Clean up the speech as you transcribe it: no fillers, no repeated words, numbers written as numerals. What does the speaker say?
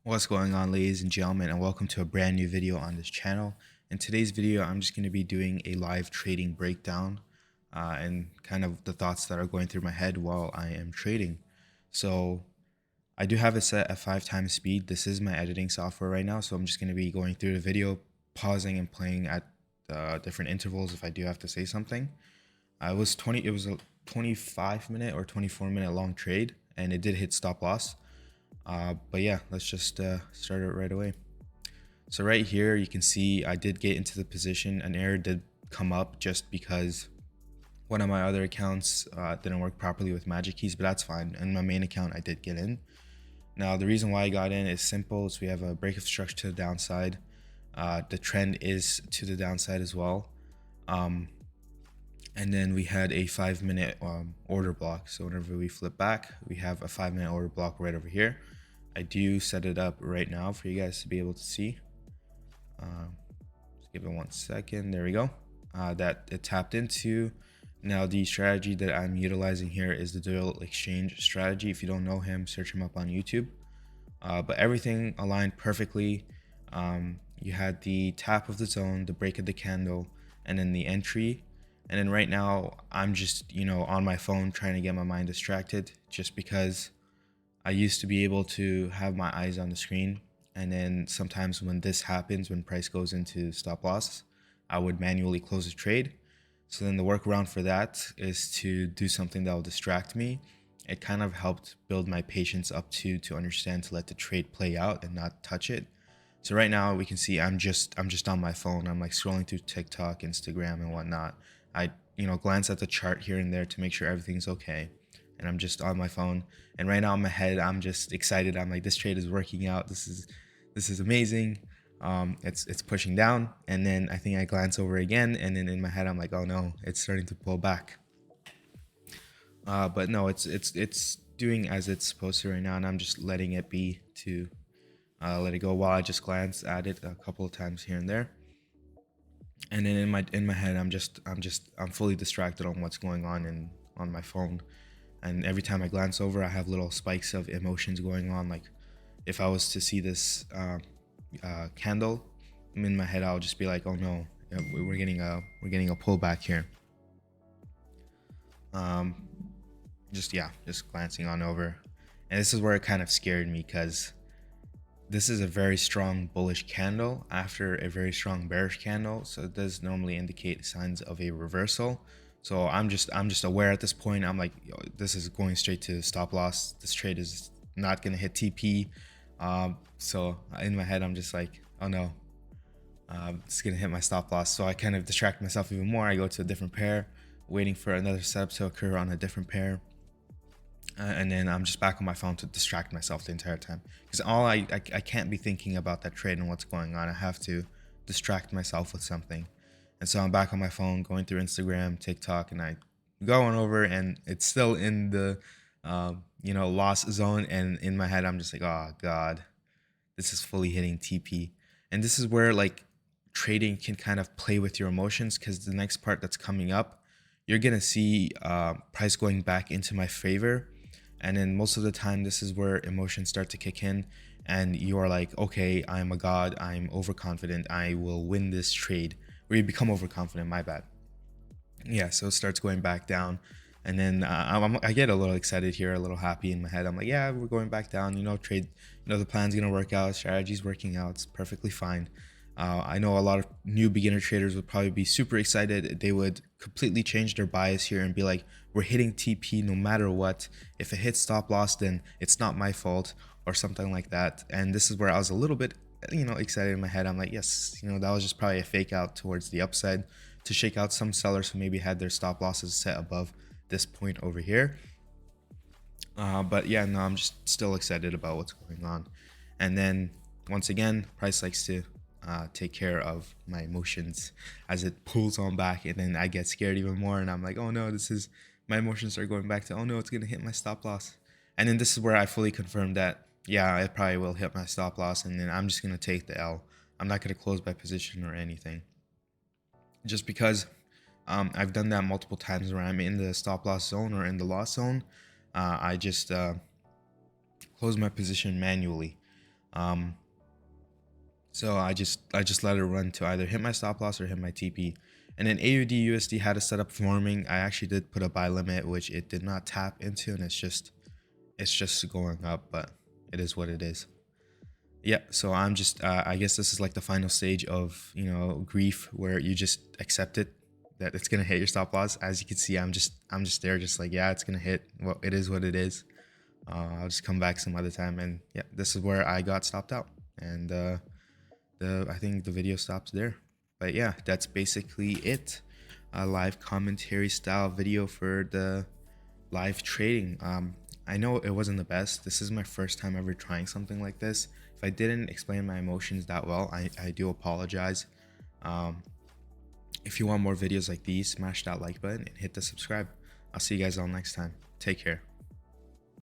What's going on, ladies and gentlemen, and welcome to a brand new video on this channel. In today's video, I'm just going to be doing a live trading breakdown and kind of the thoughts that are going through my head while I am trading. So I do have it set at 5x speed. This is my editing software right now, so I'm just going to be going through the video, pausing and playing at different intervals if I do have to say something. It was a 25-minute or 24-minute long trade, and it did hit stop loss. But yeah, let's just start it right away. So right here, you can see I did get into the position. An error did come up just because one of my other accounts didn't work properly with magic keys, but that's fine. And my main account, I did get in. Now, the reason why I got in is simple. So we have a break of structure to the downside. The trend is to the downside as well. And then we had a 5-minute order block. So whenever we flip back, we have a 5-minute order block right over here. I do set it up right now for you guys to be able to see. Just give it 1 second. There we go. That it tapped into. Now the strategy that I'm utilizing here is the dual exchange strategy. If you don't know him, search him up on YouTube. But everything aligned perfectly. You had the tap of the zone, the break of the candle, and then the entry. And then right now I'm just, on my phone trying to get my mind distracted, just because I used to be able to have my eyes on the screen. And then sometimes when this happens, when price goes into stop loss, I would manually close the trade. So then the workaround for that is to do something that will distract me. It kind of helped build my patience up to understand to let the trade play out and not touch it. So right now we can see I'm just on my phone. I'm like scrolling through TikTok, Instagram, and whatnot. I glance at the chart here and there to make sure everything's okay. And I'm just on my phone. And right now in my head, I'm just excited. I'm like, this trade is working out. This is amazing. It's pushing down. And then I think I glance over again. And then in my head, I'm like, oh no, it's starting to pull back. But no, it's doing as it's supposed to right now. And I'm just letting it be to let it go while I just glance at it a couple of times here and there. And then in my head, I'm fully distracted on what's going on on my phone. And every time I glance over, I have little spikes of emotions going on. Like if I was to see this candle in my head, I'll just be like, oh no, we're getting a pullback here. Just glancing on over. And this is where it kind of scared me, because this is a very strong bullish candle after a very strong bearish candle. So it does normally indicate signs of a reversal. So I'm just aware at this point. I'm like, yo, this is going straight to stop loss. This trade is not going to hit TP. So in my head, I'm just like, oh no, it's going to hit my stop loss. So I kind of distract myself even more. I go to a different pair, waiting for another setup to occur on a different pair. And then I'm just back on my phone to distract myself the entire time, because I can't be thinking about that trade and what's going on. I have to distract myself with something. And so I'm back on my phone going through Instagram, TikTok, and I go on over, and it's still in the loss zone. And in my head, I'm just like, oh god, this is fully hitting TP. And this is where like trading can kind of play with your emotions, because the next part that's coming up, you're gonna see price going back into my favor. And then most of the time, this is where emotions start to kick in, and you are like, okay, I'm a god, I'm overconfident, I will win this trade. Or you become overconfident, my bad. Yeah, so it starts going back down. And then I get a little excited here, a little happy in my head. I'm like, yeah, we're going back down, trade, the plan's gonna work out, strategy's working out, it's perfectly fine. I know a lot of new beginner traders would probably be super excited. They would completely change their bias here and be like, we're hitting TP no matter what. If it hits stop loss, then it's not my fault, or something like that. And this is where I was a little bit, excited in my head. I'm like, yes, that was just probably a fake out towards the upside to shake out some sellers who maybe had their stop losses set above this point over here. But yeah, no, I'm just still excited about what's going on. And then once again, price likes to take care of my emotions as it pulls on back, and then I get scared even more, and I'm like, oh no, my emotions are going back to, oh no, it's gonna hit my stop loss. And then this is where I fully confirm that, yeah, it probably will hit my stop loss, and then I'm just gonna take the L. I'm not gonna close my position or anything, just because I've done that multiple times where I'm in the stop loss zone or in the loss zone. I just close my position manually. So I just let it run to either hit my stop loss or hit my TP. And then AUD USD had a setup forming. I actually did put a buy limit, which it did not tap into, and it's just going up, but it is what it is. Yeah, so I'm just I guess this is like the final stage of, you know, grief, where you just accept it, that it's gonna hit your stop loss. As you can see, I'm just there, just like, yeah, it's gonna hit. Well, it is what it is. I'll just come back some other time. And yeah, this is where I got stopped out, and I think the video stops there. But yeah, that's basically it. A live commentary style video for the live trading. I know it wasn't the best. This is my first time ever trying something like this. If I didn't explain my emotions that well, I do apologize. If you want more videos like these, smash that like button and hit the subscribe. I'll see you guys all next time. Take care.